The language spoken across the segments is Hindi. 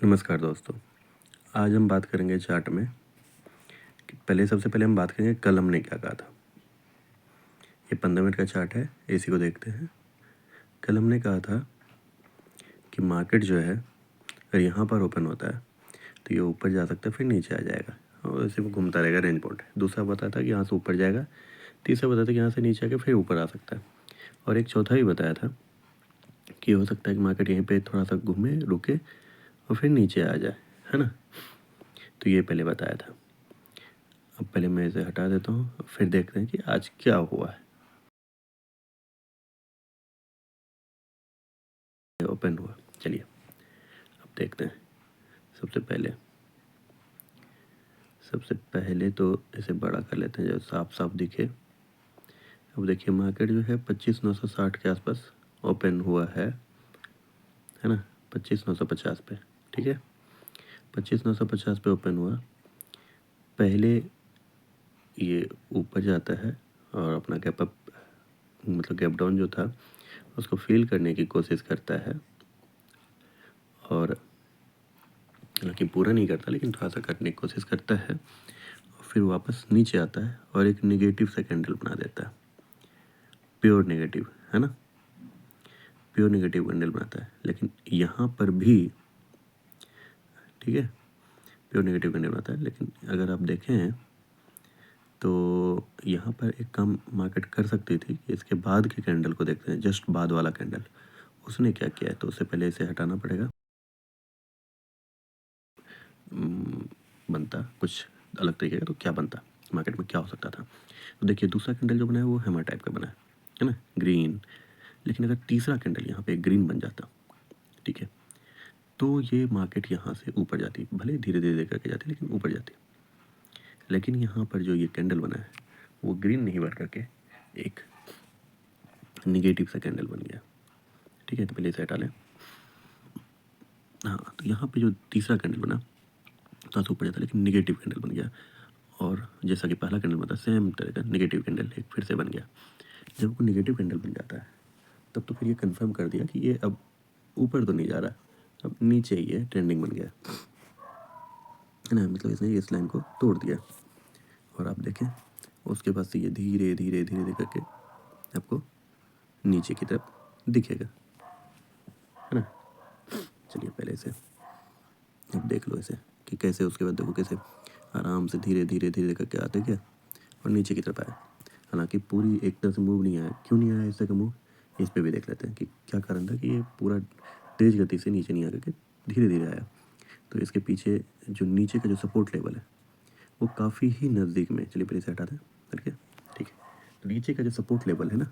नमस्कार दोस्तों। आज हम बात करेंगे चार्ट में कि सबसे पहले हम बात करेंगे कल हमने क्या कहा था। ये 15 मिनट का चार्ट है, इसी को देखते हैं। कल हमने कहा था कि मार्केट जो है अगर यहाँ पर ओपन होता है तो ये ऊपर जा सकता है, फिर नीचे आ जाएगा और इसी में घूमता रहेगा रेंज बाउंड। दूसरा बताया था कि यहाँ से ऊपर जाएगा। तीसरा बताया था कि यहाँ से नीचे आके फिर ऊपर आ सकता है। और एक चौथा भी बताया था कि हो सकता है कि मार्केट यहीं पे थोड़ा सा घूमे, रुके और फिर नीचे आ जाए, है ना। तो ये पहले बताया था। अब पहले मैं इसे हटा देता हूँ, फिर देखते हैं कि आज क्या हुआ है। ओपन हुआ, चलिए अब देखते हैं। सबसे पहले तो इसे बड़ा कर लेते हैं जो साफ साफ दिखे। अब देखिए मार्केट जो है 25,960 के आसपास ओपन हुआ है ना, 25,950 पे। ठीक है, 25,950 पे ओपन हुआ। पहले ये ऊपर जाता है और अपना गैप अप मतलब गैप डाउन जो था उसको फील करने की कोशिश करता है, और हालांकि पूरा नहीं करता लेकिन थोड़ा सा करने की कोशिश करता है, और फिर वापस नीचे आता है और एक नेगेटिव सा कैंडल बना देता है। प्योर नेगेटिव, है ना, प्योर नेगेटिव कैंडल बनाता है। लेकिन यहाँ पर भी ठीक है, प्योर नेगेटिव कैंडल बनाता है। लेकिन अगर आप देखें तो यहाँ पर एक काम मार्केट कर सकती थी कि इसके बाद के कैंडल को देखते हैं, जस्ट बाद वाला कैंडल उसने क्या किया है। तो उससे पहले इसे हटाना पड़ेगा। बनता कुछ अलग तरीके का, तो क्या बनता मार्केट में, क्या हो सकता था। तो देखिए दूसरा कैंडल जो बना है वो हैमर टाइप का बना है ना, ग्रीन। लेकिन अगर तीसरा कैंडल यहाँ पे ग्रीन बन जाता, ठीक है, तो ये मार्केट यहाँ से ऊपर जाती, भले धीरे धीरे करके जाती लेकिन ऊपर जाती। लेकिन यहाँ पर जो ये कैंडल बना है वो ग्रीन नहीं बन करके एक निगेटिव सा कैंडल बन गया। ठीक है, तो पहले इसे हटा लें। हाँ, तो यहाँ पे जो तीसरा कैंडल बना थोड़ा सा ऊपर जाता लेकिन निगेटिव कैंडल बन गया, और जैसा कि पहला कैंडल बना सेम तरह का निगेटिव कैंडल एक फिर से बन गया। जब वो निगेटिव कैंडल बन जाता है तब तो फिर ये कंफर्म कर दिया कि ये अब ऊपर तो नहीं जा रहा, अब नीचे ही है, ट्रेंडिंग बन गया, है ना। मतलब इसने इस लाइन को तोड़ दिया। और आप देखें उसके बाद से ये धीरे धीरे धीरे धीरे करके आपको नीचे की तरफ दिखेगा, है ना। चलिए पहले से अब देख लो इसे कि कैसे, उसके बाद देखो कैसे आराम से धीरे धीरे धीरे करके आते क्या और नीचे की तरफ आया। हालांकि पूरी एक तरह से मूव नहीं आया। क्यों नहीं आया इससे का मूव, इस पे भी देख लेते हैं कि क्या कारण था कि ये पूरा तेज गति से नीचे नहीं आ करके धीरे धीरे आया। तो इसके पीछे जो नीचे का जो सपोर्ट लेवल है वो काफ़ी ही नज़दीक में, चलिए पहले इसे हटा दें करके। ठीक है, तो नीचे का जो सपोर्ट लेवल है ना,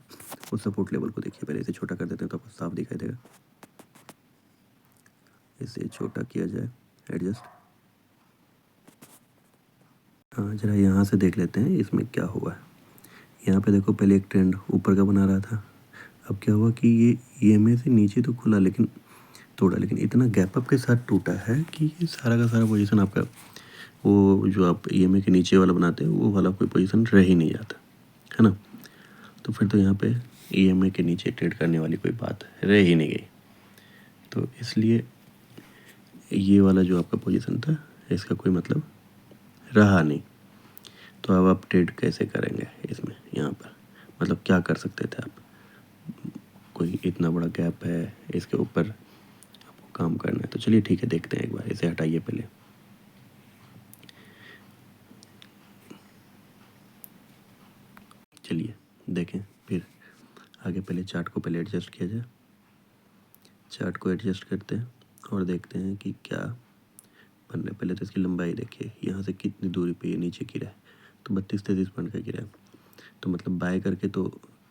उस सपोर्ट लेवल को देखिए। पहले इसे छोटा कर देते हैं तो आपको साफ दिखाई देगा। इसे छोटा किया जाए, एडजस्ट। हाँ, जरा यहाँ से देख लेते हैं इसमें क्या हुआ है। यहाँ पे देखो पहले एक ट्रेंड ऊपर का बना रहा था, अब क्या हुआ कि ये EMA से नीचे तो खुला लेकिन तोड़ा, लेकिन इतना गैप अप के साथ टूटा है कि ये सारा का सारा पोजीशन आपका वो जो आप EMA के नीचे वाला बनाते हैं वो वाला कोई पोजीशन रह ही नहीं जाता, है ना। तो फिर तो यहाँ पे EMA के नीचे ट्रेड करने वाली कोई बात रह ही नहीं गई। तो इसलिए ये वाला जो आपका पोजीशन था इसका कोई मतलब रहा नहीं। तो अब आप ट्रेड कैसे करेंगे इसमें, यहाँ पर मतलब क्या कर सकते थे आप। कोई इतना बड़ा गैप है, इसके ऊपर आपको काम करना है। तो चलिए ठीक है, देखते हैं एक बार, इसे हटाइए पहले। चलिए देखें फिर आगे। पहले चार्ट को पहले एडजस्ट किया जाए। चार्ट को एडजस्ट करते हैं और देखते हैं कि क्या बन रहा है। पहले तो इसकी लंबाई देखिए, यहाँ से कितनी दूरी पे ये नीचे गिरा है, तो 32-33 पॉइंट का गिरा है। तो मतलब बाय करके तो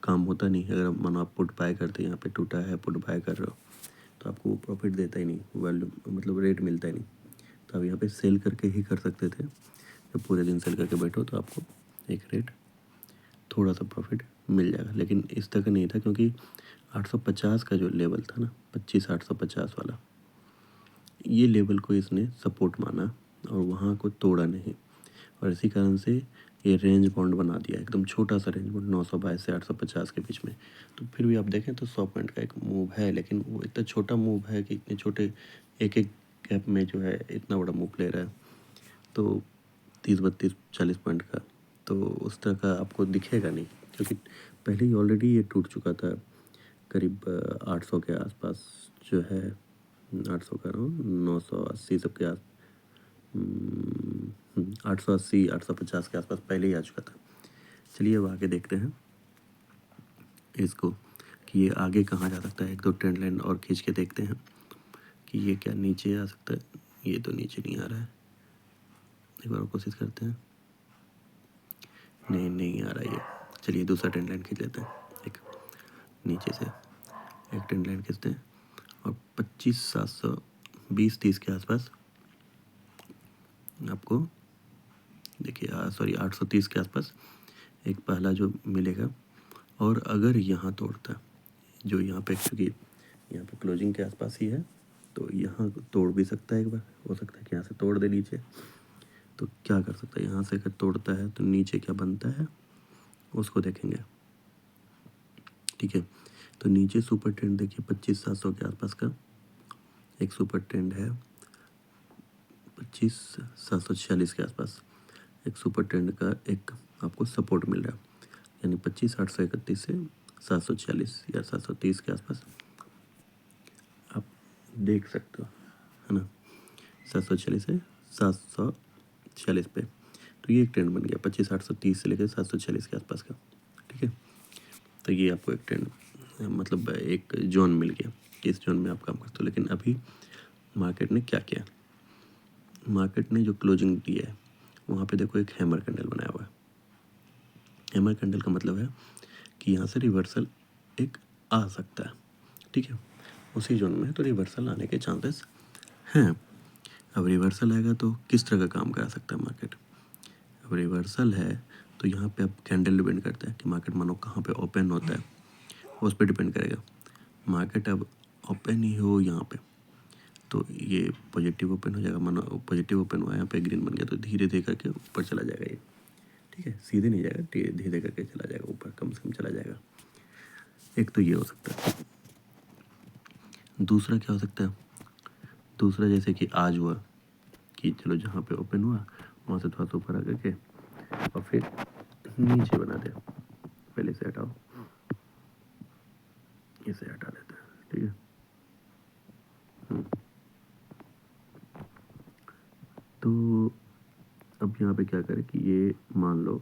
काम होता नहीं। अगर मानो आप पुट बाय करते, यहाँ पे टूटा है, पुट बाय कर रहे हो तो आपको वो प्रॉफिट देता ही नहीं, वैल्यू मतलब रेट मिलता ही नहीं। तो आप यहाँ पे सेल करके ही कर सकते थे। जब पूरे दिन सेल करके बैठो तो आपको एक रेट थोड़ा सा प्रॉफिट मिल जाएगा, लेकिन इस तक नहीं था क्योंकि 850 का जो लेवल था ना, 25,850 वाला, ये लेवल को इसने सपोर्ट माना और वहाँ को तोड़ा नहीं, और इसी कारण से ये रेंज बाउंड बना दिया, एकदम छोटा सा रेंज बाउंड 922 से 850 के बीच में। तो फिर भी आप देखें तो 100 पॉइंट का एक मूव है, लेकिन वो इतना छोटा मूव है कि इतने छोटे एक एक गैप में जो है इतना बड़ा मूव ले रहा है, तो 30-32-40 पॉइंट का, तो उस तरह का आपको दिखेगा नहीं, क्योंकि पहले ही ऑलरेडी ये टूट चुका था करीब 800 के आसपास जो है, 800 कह रहा हूँ, 980 सबके 880 850 के आसपास पहले ही आ चुका था। चलिए अब आगे देखते हैं इसको कि ये आगे कहाँ जा सकता है। एक दो ट्रेंड लाइन और खींच के देखते हैं कि ये क्या नीचे आ सकता है। ये तो नीचे नहीं आ रहा है, एक बार और कोशिश करते हैं। नहीं आ रहा है ये। चलिए दूसरा ट्रेंड लाइन खींच लेते हैं, एक नीचे से एक ट्रेंड लाइन खींचते हैं और 25,720-30 के आसपास आपको देखिए, सॉरी 830 के आसपास एक पहला जो मिलेगा। और अगर यहाँ तोड़ता है, जो यहाँ पे क्योंकि यहाँ पे क्लोजिंग के आसपास ही है, तो यहाँ तोड़ भी सकता है। एक बार हो सकता है कि यहाँ से तोड़ दे नीचे, तो क्या कर सकता है, यहाँ से अगर तोड़ता है तो नीचे क्या बनता है उसको देखेंगे। ठीक है, तो नीचे सुपर ट्रेंड देखिए 25,700 के आसपास का एक सुपर ट्रेंड है, 25,746 के आसपास एक सुपर ट्रेंड का एक आपको सपोर्ट मिल रहा है, यानी 25,831 से 746 या 730 के आसपास आप देख सकते हो, है ना। 746 से 746 पे, तो ये एक ट्रेंड बन गया 25,830 से लेकर 746 के आसपास का। ठीक है, तो ये आपको एक ट्रेंड मतलब एक जोन मिल गया कि इस जोन में आप काम करते हो। लेकिन अभी मार्केट ने क्या किया, मार्केट ने जो क्लोजिंग दी है वहाँ पे देखो एक हैमर कैंडल बनाया हुआ है। हैमर कैंडल का मतलब है कि यहाँ से रिवर्सल एक आ सकता है। ठीक है, उसी जोन में तो रिवर्सल आने के चांसेस हैं। अब रिवर्सल आएगा तो किस तरह का काम करा सकता है मार्केट। अब रिवर्सल है तो यहाँ पे अब कैंडल डिपेंड करता है कि मार्केट मानो कहाँ पे ओपन होता है, उस पर डिपेंड करेगा। मार्केट अब ओपन ही हो यहाँ पे तो ये पॉजिटिव ओपन हो जाएगा, मानो पॉजिटिव ओपन हुआ, यहाँ पे ग्रीन बन गया तो धीरे धीरे करके ऊपर चला जाएगा ये। ठीक है, सीधे नहीं जाएगा, धीरे धीरे करके चला जाएगा ऊपर, कम से कम चला जाएगा। एक तो ये हो सकता है। दूसरा क्या हो सकता है, दूसरा जैसे कि आज हुआ कि चलो जहाँ पे ओपन हुआ वहाँ से थोड़ा सा ऊपर आ करके और फिर नीचे बना दे। पहले से हटाओ, इसे हटा देते हैं। ठीक है, तो अब यहाँ पे क्या करें कि ये मान लो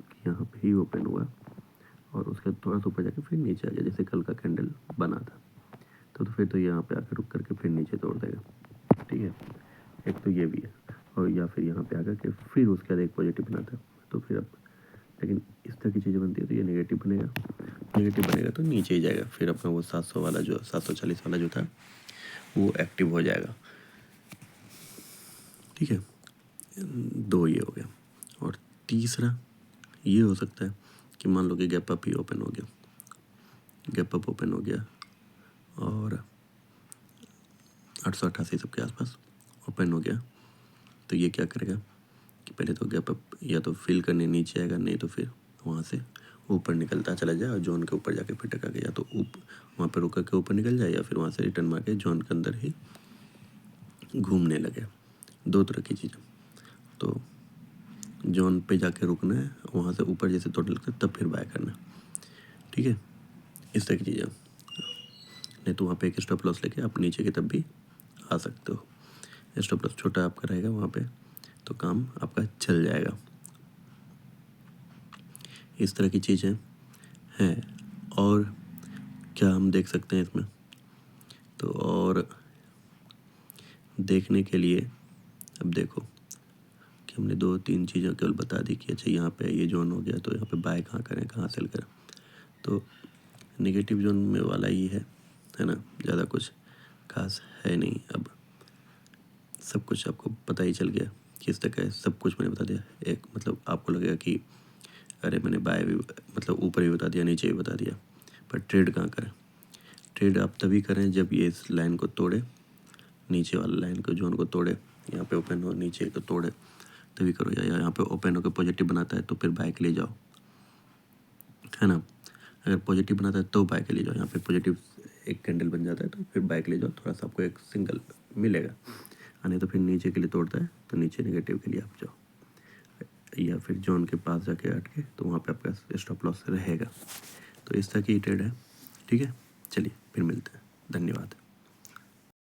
कि यहाँ पे ही ओपन हुआ और उसके थोड़ा सा ऊपर जाके फिर नीचे आ गया, जैसे कल का कैंडल बना था। तो फिर तो यहाँ पे आकर रुक करके फिर नीचे तोड़ देगा। ठीक है, एक तो ये भी है। और या फिर यहाँ पे आकर के फिर उसके बाद एक पॉजिटिव बनाता है, तो फिर अब लेकिन इस तरह की चीज़ें बनती है तो ये नेगेटिव बनेगा। नेगेटिव बनेगा तो नीचे ही जाएगा, फिर अपना वो 700 वाला जो 740 वाला जो था वो एक्टिव हो जाएगा। ठीक है, दो ये हो गया। और तीसरा ये हो सकता है कि मान लो कि गैप अप ही ओपन हो गया, गैप अप ओपन हो गया और 888 सबके आसपास ओपन हो गया, तो ये क्या करेगा कि पहले तो गैप अप या तो फिल करने नीचे आएगा, नहीं तो फिर वहाँ से ऊपर निकलता चला जाए और जोन के ऊपर जाके फिर टका के या तो वहाँ पर रुक के ऊपर निकल जाए या फिर वहाँ से रिटर्न मार के जोन के अंदर ही घूमने लगे। दो तरह की चीज़ें, तो जोन पे जाके रुकना है, वहाँ से ऊपर जैसे तोड़ लगता है तब फिर बाय करना है। ठीक है, इस तरह की चीज़ें। नहीं तो वहाँ पे एक स्टॉप लॉस लेके आप नीचे की तब भी आ सकते हो। स्टॉप लॉस छोटा आपका रहेगा वहाँ पे, तो काम आपका चल जाएगा। इस तरह की चीज़ें हैं। और क्या हम देख सकते हैं इसमें, तो और देखने के लिए अब देखो कि हमने 2-3 चीज़ें केवल बता दी कि अच्छा यहाँ पे ये जोन हो गया तो यहाँ पे बाय कहाँ करें, कहाँ सेल करें। तो नेगेटिव जोन में वाला ही है ना, ज़्यादा कुछ खास है नहीं। अब सब कुछ आपको पता ही चल गया किस तरह का है, सब कुछ मैंने बता दिया। एक मतलब आपको लगेगा कि अरे मैंने बाय भी मतलब ऊपर भी बता दिया, नीचे भी बता दिया, पर ट्रेड कहाँ करें। ट्रेड आप तभी करें जब ये इस लाइन को तोड़े, नीचे वाला लाइन को जोन को तोड़े, यहाँ पे ओपन हो नीचे को तोड़े तभी करो, या यहाँ पे ओपन होकर पॉजिटिव बनाता है तो फिर बाय के लिए जाओ, है ना। अगर पॉजिटिव बनाता है तो बाय के लिए जाओ, यहाँ पे पॉजिटिव एक कैंडल बन जाता है तो फिर बाय के लिए जाओ, थोड़ा सा आपको एक सिंगल मिलेगा। नहीं तो फिर नीचे के लिए तोड़ता है तो नीचे नेगेटिव के लिए आप जाओ, या फिर जोन के पास जाके अटके तो वहाँ पे आपका स्टॉप लॉस रहेगा। तो इस तरह की ट्रेड है, ठीक है। चलिए फिर मिलते हैं, धन्यवाद।